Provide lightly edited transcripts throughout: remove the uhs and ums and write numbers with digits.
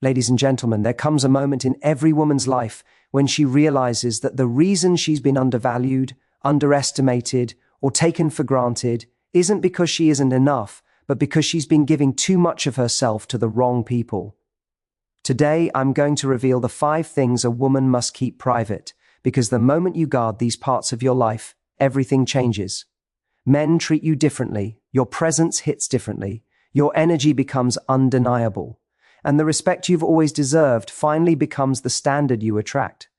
Ladies and gentlemen, there comes a moment in every woman's life when she realizes that the reason she's been undervalued, underestimated, or taken for granted isn't because she isn't enough, but because she's been giving too much of herself to the wrong people. Today, I'm going to reveal the 5 things a woman must keep private, because the moment you guard these parts of your life, everything changes. Men treat you differently, your presence hits differently, your energy becomes undeniable, and the respect you've always deserved finally becomes the standard you attract.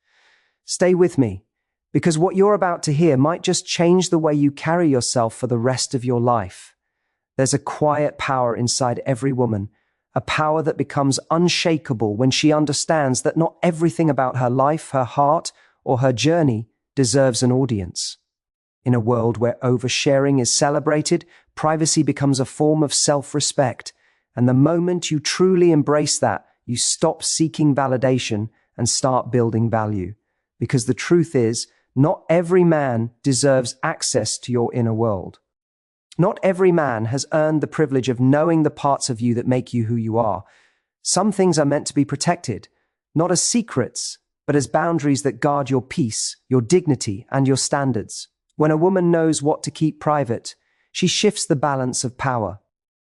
Stay with me, because what you're about to hear might just change the way you carry yourself for the rest of your life. There's a quiet power inside every woman, a power that becomes unshakable when she understands that not everything about her life, her heart, or her journey deserves an audience. In a world where oversharing is celebrated, privacy becomes a form of self-respect, and the moment you truly embrace that, you stop seeking validation and start building value. Because the truth is, not every man deserves access to your inner world. Not every man has earned the privilege of knowing the parts of you that make you who you are. Some things are meant to be protected, not as secrets, but as boundaries that guard your peace, your dignity, and your standards. When a woman knows what to keep private, she shifts the balance of power.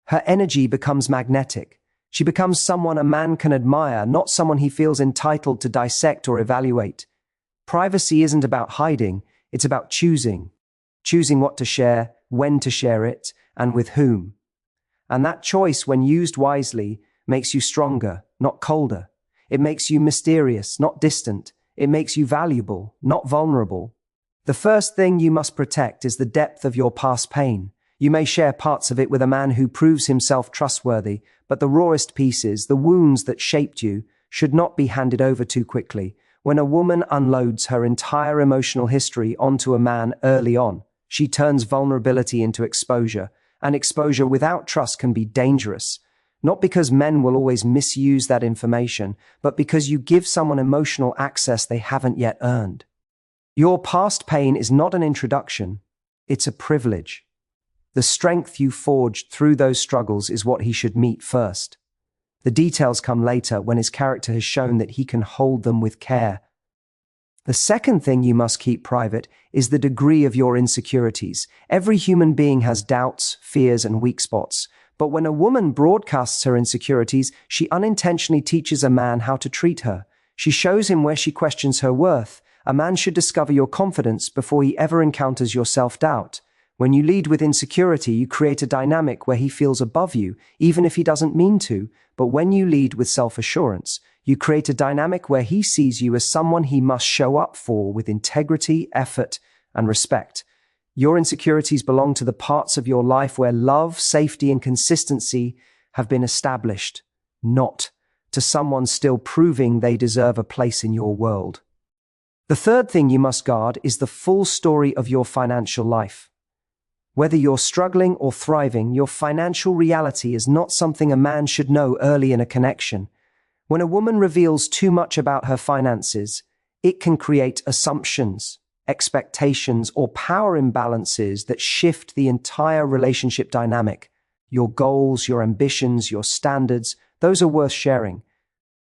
Her energy becomes magnetic. She becomes someone a man can admire, not someone he feels entitled to dissect or evaluate. Privacy isn't about hiding, it's about choosing. Choosing what to share, when to share it, and with whom. And that choice, when used wisely, makes you stronger, not colder. It makes you mysterious, not distant. It makes you valuable, not vulnerable. The first thing you must protect is the depth of your past pain. You may share parts of it with a man who proves himself trustworthy, but the rawest pieces, the wounds that shaped you, should not be handed over too quickly. When a woman unloads her entire emotional history onto a man early on, she turns vulnerability into exposure, and exposure without trust can be dangerous. Not because men will always misuse that information, but because you give someone emotional access they haven't yet earned. Your past pain is not an introduction, it's a privilege. The strength you forged through those struggles is what he should meet first. The details come later when his character has shown that he can hold them with care. The second thing you must keep private is the degree of your insecurities. Every human being has doubts, fears, and weak spots. But when a woman broadcasts her insecurities, she unintentionally teaches a man how to treat her. She shows him where she questions her worth. A man should discover your confidence before he ever encounters your self-doubt. When you lead with insecurity, you create a dynamic where he feels above you, even if he doesn't mean to. But when you lead with self-assurance, you create a dynamic where he sees you as someone he must show up for with integrity, effort, and respect. Your insecurities belong to the parts of your life where love, safety, and consistency have been established, not to someone still proving they deserve a place in your world. The third thing you must guard is the full story of your financial life. Whether you're struggling or thriving, your financial reality is not something a man should know early in a connection. When a woman reveals too much about her finances, it can create assumptions, expectations, or power imbalances that shift the entire relationship dynamic. Your goals, your ambitions, your standards, those are worth sharing.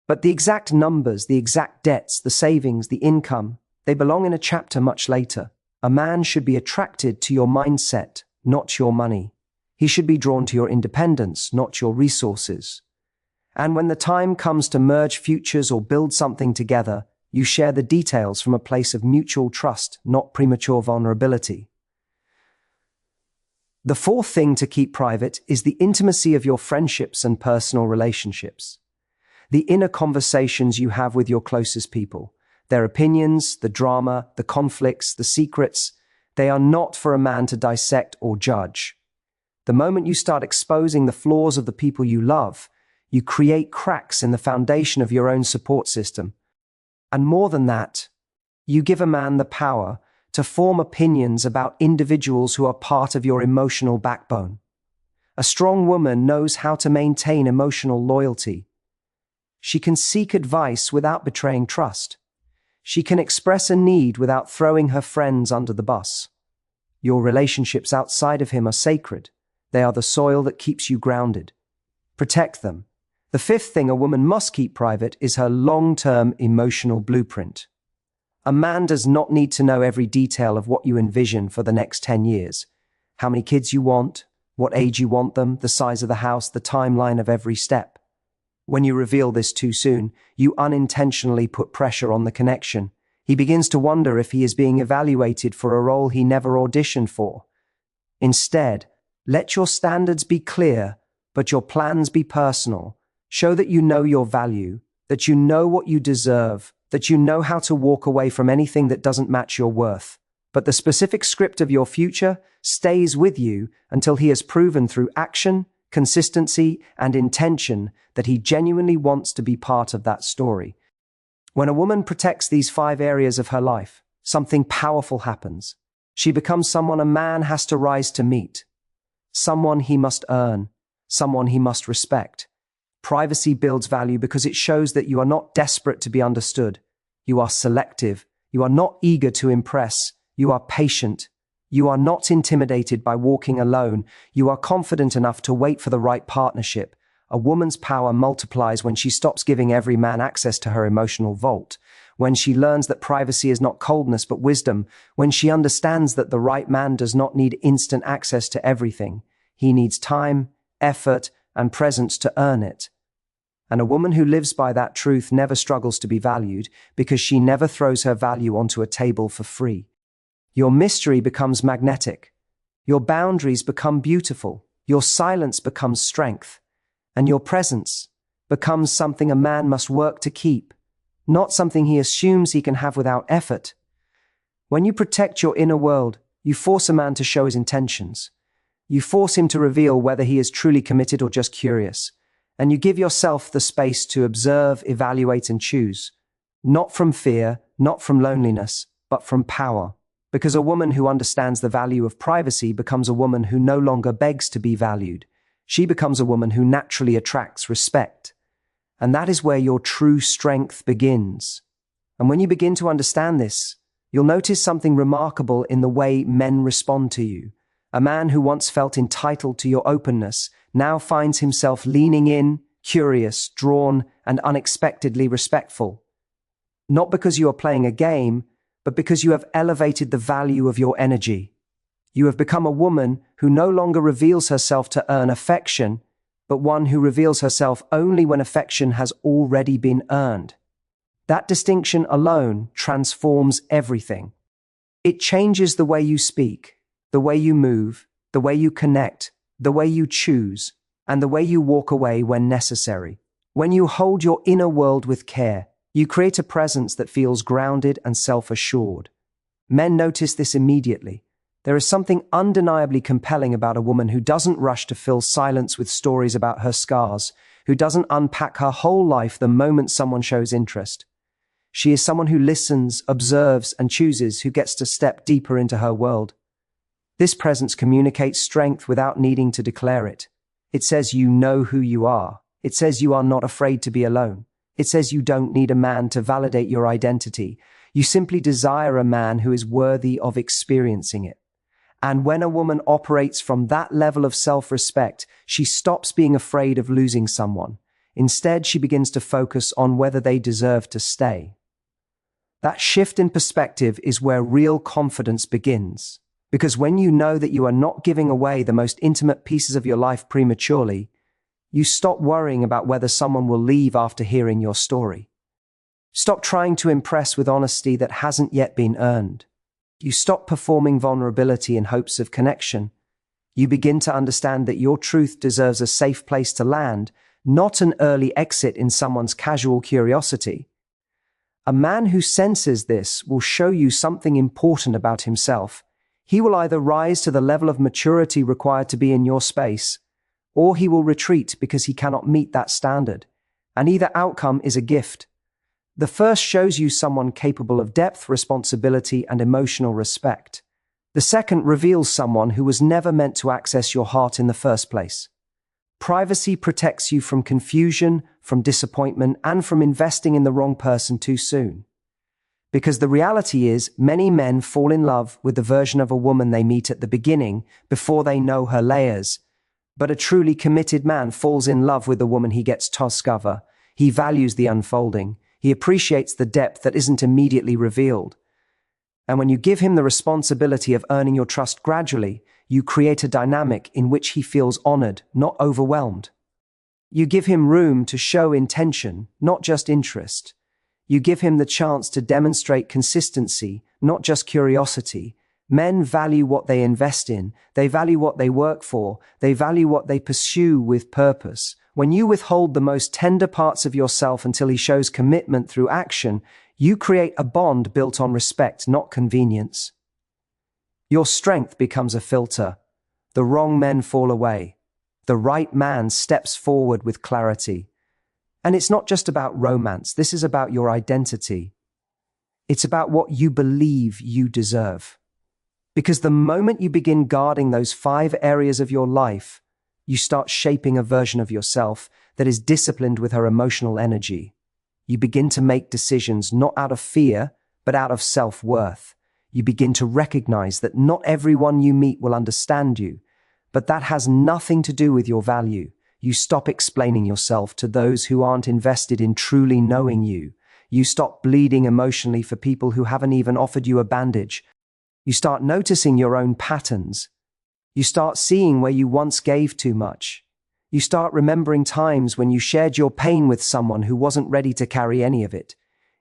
But the exact numbers, the exact debts, the savings, the income, they belong in a chapter much later. A man should be attracted to your mindset, not your money. He should be drawn to your independence, not your resources. And when the time comes to merge futures or build something together, you share the details from a place of mutual trust, not premature vulnerability. The fourth thing to keep private is the intimacy of your friendships and personal relationships. The inner conversations you have with your closest people, their opinions, the drama, the conflicts, the secrets, they are not for a man to dissect or judge. The moment you start exposing the flaws of the people you love, you create cracks in the foundation of your own support system. And more than that, you give a man the power to form opinions about individuals who are part of your emotional backbone. A strong woman knows how to maintain emotional loyalty. She can seek advice without betraying trust. She can express a need without throwing her friends under the bus. Your relationships outside of him are sacred. They are the soil that keeps you grounded. Protect them. The fifth thing a woman must keep private is her long-term emotional blueprint. A man does not need to know every detail of what you envision for the next 10 years. How many kids you want, what age you want them, the size of the house, the timeline of every step. When you reveal this too soon, you unintentionally put pressure on the connection. He begins to wonder if he is being evaluated for a role he never auditioned for. Instead, let your standards be clear, but your plans be personal. Show that you know your value, that you know what you deserve, that you know how to walk away from anything that doesn't match your worth. But the specific script of your future stays with you until he has proven through action, consistency, and intention that he genuinely wants to be part of that story. When a woman protects these 5 areas of her life, something powerful happens. She becomes someone a man has to rise to meet, someone he must earn, someone he must respect. Privacy builds value because it shows that you are not desperate to be understood. You are selective. You are not eager to impress. You are patient. You are not intimidated by walking alone. You are confident enough to wait for the right partnership. A woman's power multiplies when she stops giving every man access to her emotional vault, when she learns that privacy is not coldness but wisdom, when she understands that the right man does not need instant access to everything. He needs time, effort, and presence to earn it. And a woman who lives by that truth never struggles to be valued because she never throws her value onto a table for free. Your mystery becomes magnetic. Your boundaries become beautiful. Your silence becomes strength. And your presence becomes something a man must work to keep, not something he assumes he can have without effort. When you protect your inner world, you force a man to show his intentions. You force him to reveal whether he is truly committed or just curious. And you give yourself the space to observe, evaluate, and choose. Not from fear, not from loneliness, but from power. Because a woman who understands the value of privacy becomes a woman who no longer begs to be valued. She becomes a woman who naturally attracts respect. And that is where your true strength begins. And when you begin to understand this, you'll notice something remarkable in the way men respond to you. A man who once felt entitled to your openness now finds himself leaning in, curious, drawn, and unexpectedly respectful. Not because you are playing a game, but because you have elevated the value of your energy. You have become a woman who no longer reveals herself to earn affection, but one who reveals herself only when affection has already been earned. That distinction alone transforms everything. It changes the way you speak, the way you move, the way you connect, the way you choose, and the way you walk away when necessary. When you hold your inner world with care, you create a presence that feels grounded and self-assured. Men notice this immediately. There is something undeniably compelling about a woman who doesn't rush to fill silence with stories about her scars, who doesn't unpack her whole life the moment someone shows interest. She is someone who listens, observes, and chooses, who gets to step deeper into her world. This presence communicates strength without needing to declare it. It says you know who you are. It says you are not afraid to be alone. It says you don't need a man to validate your identity. You simply desire a man who is worthy of experiencing it. And when a woman operates from that level of self-respect, she stops being afraid of losing someone. Instead, she begins to focus on whether they deserve to stay. That shift in perspective is where real confidence begins. Because when you know that you are not giving away the most intimate pieces of your life prematurely, you stop worrying about whether someone will leave after hearing your story. Stop trying to impress with honesty that hasn't yet been earned. You stop performing vulnerability in hopes of connection. You begin to understand that your truth deserves a safe place to land, not an early exit in someone's casual curiosity. A man who senses this will show you something important about himself. He will either rise to the level of maturity required to be in your space, or he will retreat because he cannot meet that standard. And either outcome is a gift. The first shows you someone capable of depth, responsibility, and emotional respect. The second reveals someone who was never meant to access your heart in the first place. Privacy protects you from confusion, from disappointment, and from investing in the wrong person too soon. Because the reality is, many men fall in love with the version of a woman they meet at the beginning before they know her layers. But a truly committed man falls in love with the woman he gets to discover. He values the unfolding. He appreciates the depth that isn't immediately revealed. And when you give him the responsibility of earning your trust gradually, you create a dynamic in which he feels honored, not overwhelmed. You give him room to show intention, not just interest. You give him the chance to demonstrate consistency, not just curiosity. Men value what they invest in. They value what they work for. They value what they pursue with purpose. When you withhold the most tender parts of yourself until he shows commitment through action, you create a bond built on respect, not convenience. Your strength becomes a filter. The wrong men fall away. The right man steps forward with clarity. And it's not just about romance. This is about your identity. It's about what you believe you deserve. Because the moment you begin guarding those 5 areas of your life, you start shaping a version of yourself that is disciplined with her emotional energy. You begin to make decisions not out of fear, but out of self-worth. You begin to recognize that not everyone you meet will understand you, but that has nothing to do with your value. You stop explaining yourself to those who aren't invested in truly knowing you. You stop bleeding emotionally for people who haven't even offered you a bandage. You start noticing your own patterns. You start seeing where you once gave too much. You start remembering times when you shared your pain with someone who wasn't ready to carry any of it.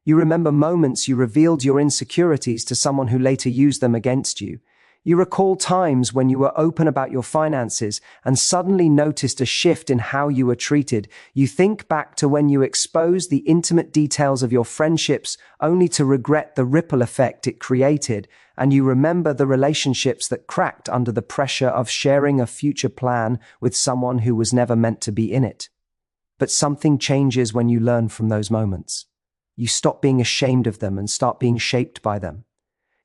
You remember moments you revealed your insecurities to someone who later used them against you. You recall times when you were open about your finances and suddenly noticed a shift in how you were treated. You think back to when you exposed the intimate details of your friendships only to regret the ripple effect it created, and you remember the relationships that cracked under the pressure of sharing a future plan with someone who was never meant to be in it. But something changes when you learn from those moments. You stop being ashamed of them and start being shaped by them.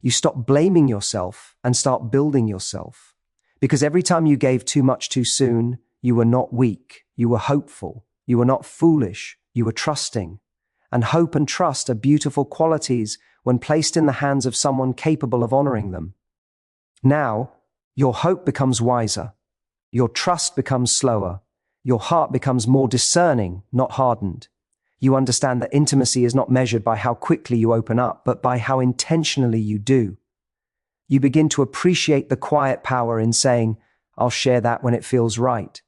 You stop blaming yourself and start building yourself. Because every time you gave too much too soon, you were not weak, you were hopeful, you were not foolish, you were trusting. And hope and trust are beautiful qualities when placed in the hands of someone capable of honoring them. Now, your hope becomes wiser, your trust becomes slower, your heart becomes more discerning, not hardened. You understand that intimacy is not measured by how quickly you open up, but by how intentionally you do. You begin to appreciate the quiet power in saying, "I'll share that when it feels right."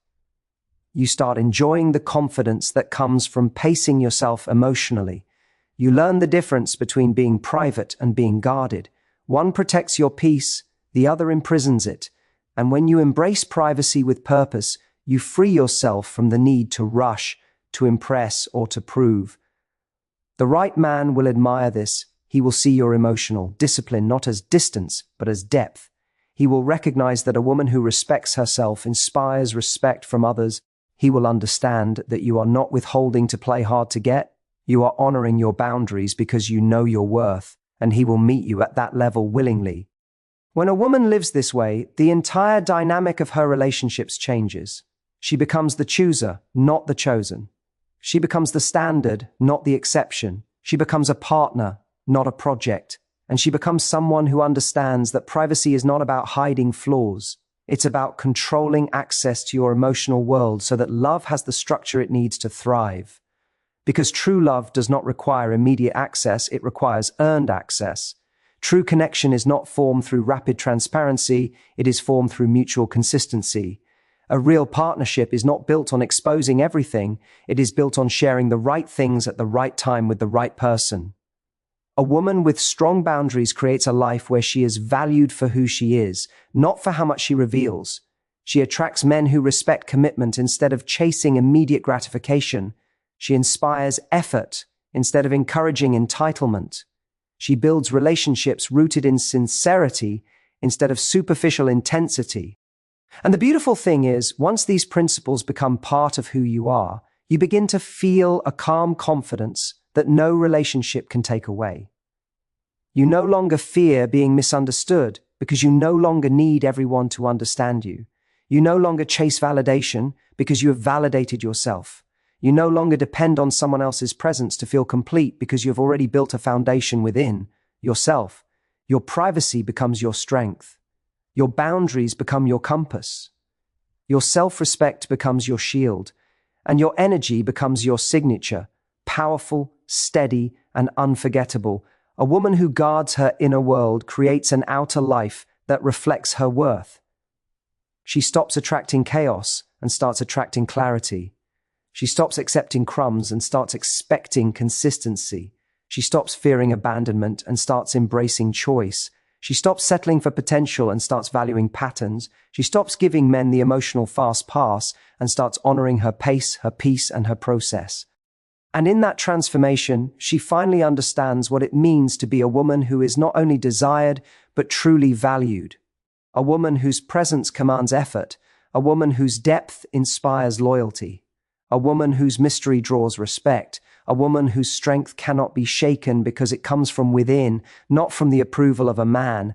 You start enjoying the confidence that comes from pacing yourself emotionally. You learn the difference between being private and being guarded. One protects your peace, the other imprisons it. And when you embrace privacy with purpose, you free yourself from the need to rush, to impress, or to prove. The right man will admire this. He will see your emotional discipline not as distance, but as depth. He will recognize that a woman who respects herself inspires respect from others. He will understand that you are not withholding to play hard to get. You are honoring your boundaries because you know your worth, and he will meet you at that level willingly. When a woman lives this way, the entire dynamic of her relationships changes. She becomes the chooser, not the chosen. She becomes the standard, not the exception. She becomes a partner, not a project. And she becomes someone who understands that privacy is not about hiding flaws. It's about controlling access to your emotional world so that love has the structure it needs to thrive. Because true love does not require immediate access, it requires earned access. True connection is not formed through rapid transparency, it is formed through mutual consistency. A real partnership is not built on exposing everything, it is built on sharing the right things at the right time with the right person. A woman with strong boundaries creates a life where she is valued for who she is, not for how much she reveals. She attracts men who respect commitment instead of chasing immediate gratification. She inspires effort instead of encouraging entitlement. She builds relationships rooted in sincerity instead of superficial intensity. And the beautiful thing is, once these principles become part of who you are, you begin to feel a calm confidence that no relationship can take away. You no longer fear being misunderstood because you no longer need everyone to understand you. You no longer chase validation because you have validated yourself. You no longer depend on someone else's presence to feel complete because you have already built a foundation within yourself. Your privacy becomes your strength. Your boundaries become your compass. Your self-respect becomes your shield, and your energy becomes your signature, powerful, steady, and unforgettable. A woman who guards her inner world creates an outer life that reflects her worth. She stops attracting chaos and starts attracting clarity. She stops accepting crumbs and starts expecting consistency. She stops fearing abandonment and starts embracing choice. She stops settling for potential and starts valuing patterns. She stops giving men the emotional fast pass and starts honoring her pace, her peace, and her process. And in that transformation, she finally understands what it means to be a woman who is not only desired, but truly valued. A woman whose presence commands effort. A woman whose depth inspires loyalty. A woman whose mystery draws respect. A woman whose strength cannot be shaken because it comes from within, not from the approval of a man.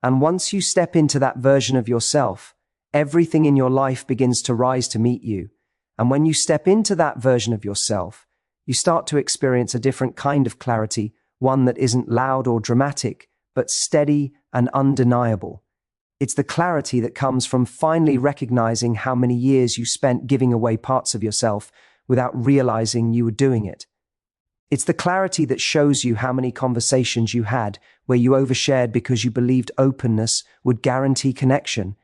And once you step into that version of yourself, everything in your life begins to rise to meet you. And when you step into that version of yourself, you start to experience a different kind of clarity, one that isn't loud or dramatic, but steady and undeniable. It's the clarity that comes from finally recognizing how many years you spent giving away parts of yourself without realizing you were doing it. It's the clarity that shows you how many conversations you had where you overshared because you believed openness would guarantee connection.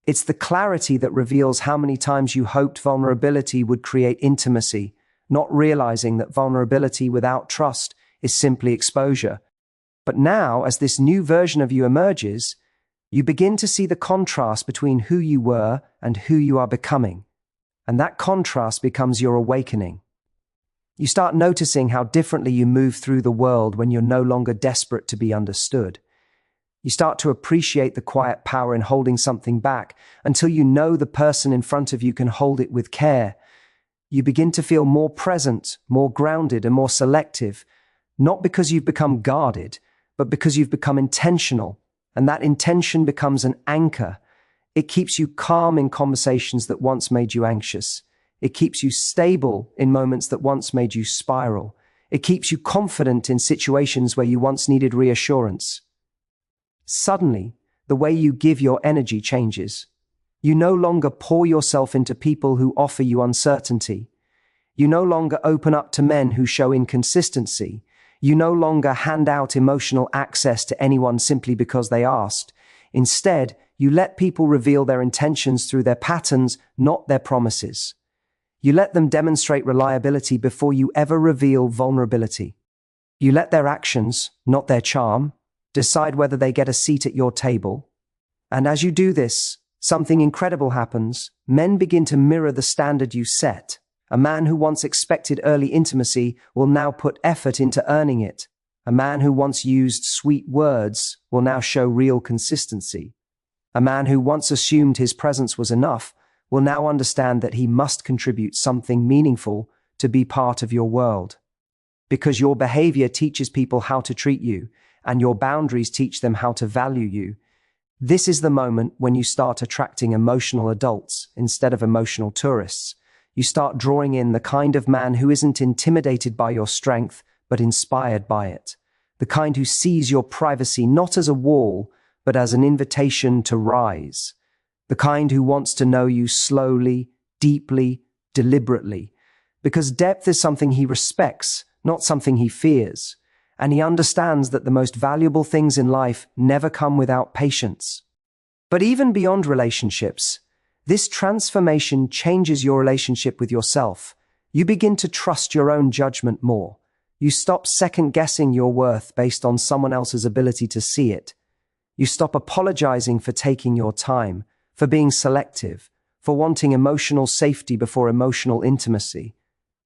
It's the clarity that reveals how many times you hoped vulnerability would create intimacy, not realizing that vulnerability without trust is simply exposure. But now, as this new version of you emerges, you begin to see the contrast between who you were and who you are becoming. And that contrast becomes your awakening. You start noticing how differently you move through the world when you're no longer desperate to be understood. You start to appreciate the quiet power in holding something back until you know the person in front of you can hold it with care. You begin to feel more present, more grounded, and more selective, not because you've become guarded, but because you've become intentional. And that intention becomes an anchor. It keeps you calm in conversations that once made you anxious. It keeps you stable in moments that once made you spiral. It keeps you confident in situations where you once needed reassurance. Suddenly, the way you give your energy changes. You no longer pour yourself into people who offer you uncertainty. You no longer open up to men who show inconsistency. You no longer hand out emotional access to anyone simply because they asked. Instead, you let people reveal their intentions through their patterns, not their promises. You let them demonstrate reliability before you ever reveal vulnerability. You let their actions, not their charm, decide whether they get a seat at your table. And as you do this, something incredible happens. Men begin to mirror the standard you set. A man who once expected early intimacy will now put effort into earning it. A man who once used sweet words will now show real consistency. A man who once assumed his presence was enough will now understand that he must contribute something meaningful to be part of your world. Because your behavior teaches people how to treat you, and your boundaries teach them how to value you. This is the moment when you start attracting emotional adults instead of emotional tourists. You start drawing in the kind of man who isn't intimidated by your strength, but inspired by it. The kind who sees your privacy not as a wall, but as an invitation to rise. The kind who wants to know you slowly, deeply, deliberately. Because depth is something he respects, not something he fears. And he understands that the most valuable things in life never come without patience. But even beyond relationships, this transformation changes your relationship with yourself. You begin to trust your own judgment more. You stop second-guessing your worth based on someone else's ability to see it. You stop apologizing for taking your time, for being selective, for wanting emotional safety before emotional intimacy.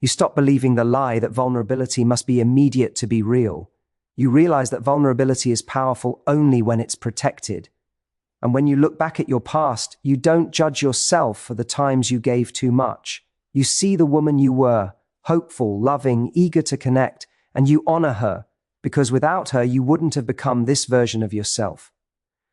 You stop believing the lie that vulnerability must be immediate to be real. You realize that vulnerability is powerful only when it's protected. And when you look back at your past, you don't judge yourself for the times you gave too much. You see the woman you were, hopeful, loving, eager to connect, and you honor her, because without her, you wouldn't have become this version of yourself.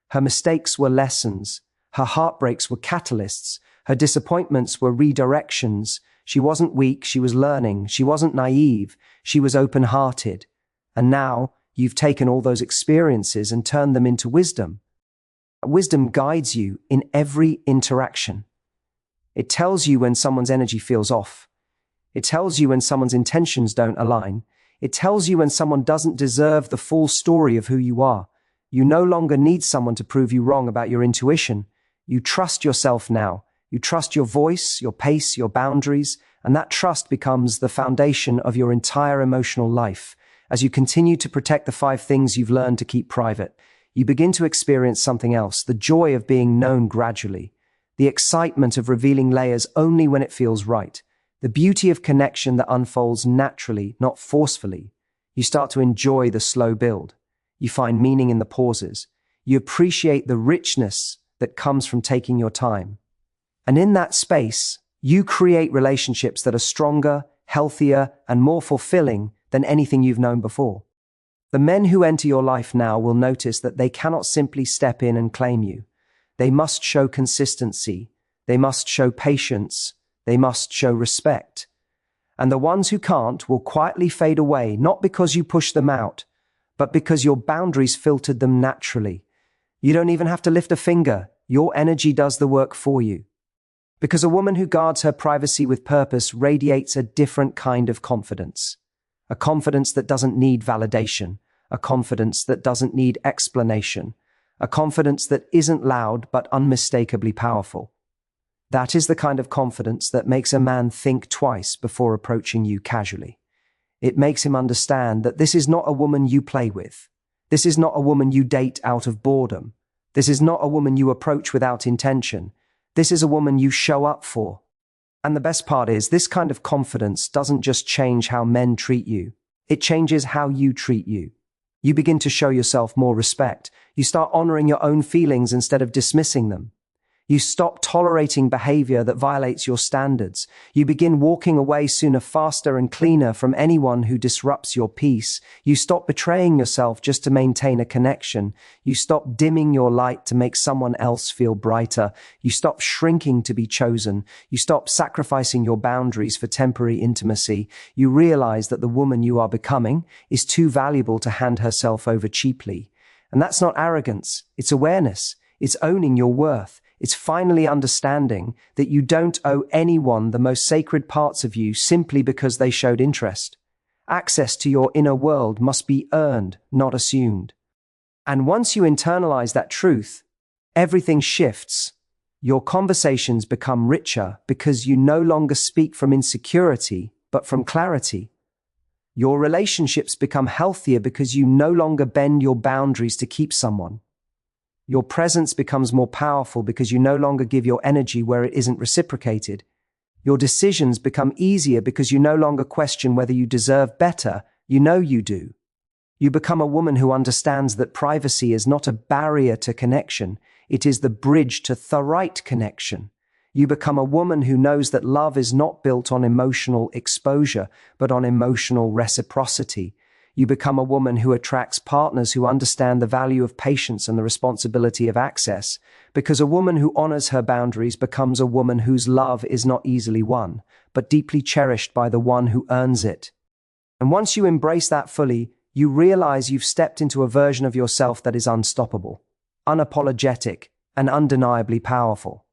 Her mistakes were lessons. Her heartbreaks were catalysts. Her disappointments were redirections. She wasn't weak, she was learning. She wasn't naive, she was open-hearted. And now, you've taken all those experiences and turned them into wisdom. Wisdom guides you in every interaction. It tells you when someone's energy feels off. It tells you when someone's intentions don't align. It tells you when someone doesn't deserve the full story of who you are. You no longer need someone to prove you wrong about your intuition. You trust yourself now. You trust your voice, your pace, your boundaries, and that trust becomes the foundation of your entire emotional life. As you continue to protect the 5 things you've learned to keep private, you begin to experience something else, the joy of being known gradually, the excitement of revealing layers only when it feels right, the beauty of connection that unfolds naturally, not forcefully. You start to enjoy the slow build. You find meaning in the pauses. You appreciate the richness that comes from taking your time. And in that space, you create relationships that are stronger, healthier, and more fulfilling than anything you've known before. The men who enter your life now will notice that they cannot simply step in and claim you. They must show consistency. They must show patience. They must show respect. And the ones who can't will quietly fade away, not because you push them out, but because your boundaries filtered them naturally. You don't even have to lift a finger. Your energy does the work for you. Because a woman who guards her privacy with purpose radiates a different kind of confidence. A confidence that doesn't need validation. A confidence that doesn't need explanation. A confidence that isn't loud but unmistakably powerful. That is the kind of confidence that makes a man think twice before approaching you casually. It makes him understand that this is not a woman you play with. This is not a woman you date out of boredom. This is not a woman you approach without intention. This is a woman you show up for. And the best part is, this kind of confidence doesn't just change how men treat you. It changes how you treat you. You begin to show yourself more respect. You start honoring your own feelings instead of dismissing them. You stop tolerating behavior that violates your standards. You begin walking away sooner, faster, and cleaner from anyone who disrupts your peace. You stop betraying yourself just to maintain a connection. You stop dimming your light to make someone else feel brighter. You stop shrinking to be chosen. You stop sacrificing your boundaries for temporary intimacy. You realize that the woman you are becoming is too valuable to hand herself over cheaply. And that's not arrogance. It's awareness. It's owning your worth. It's finally understanding that you don't owe anyone the most sacred parts of you simply because they showed interest. Access to your inner world must be earned, not assumed. And once you internalize that truth, everything shifts. Your conversations become richer because you no longer speak from insecurity, but from clarity. Your relationships become healthier because you no longer bend your boundaries to keep someone. Your presence becomes more powerful because you no longer give your energy where it isn't reciprocated. Your decisions become easier because you no longer question whether you deserve better. You know you do. You become a woman who understands that privacy is not a barrier to connection. It is the bridge to the right connection. You become a woman who knows that love is not built on emotional exposure, but on emotional reciprocity. You become a woman who attracts partners who understand the value of patience and the responsibility of access, because a woman who honors her boundaries becomes a woman whose love is not easily won, but deeply cherished by the one who earns it. And once you embrace that fully, you realize you've stepped into a version of yourself that is unstoppable, unapologetic, and undeniably powerful.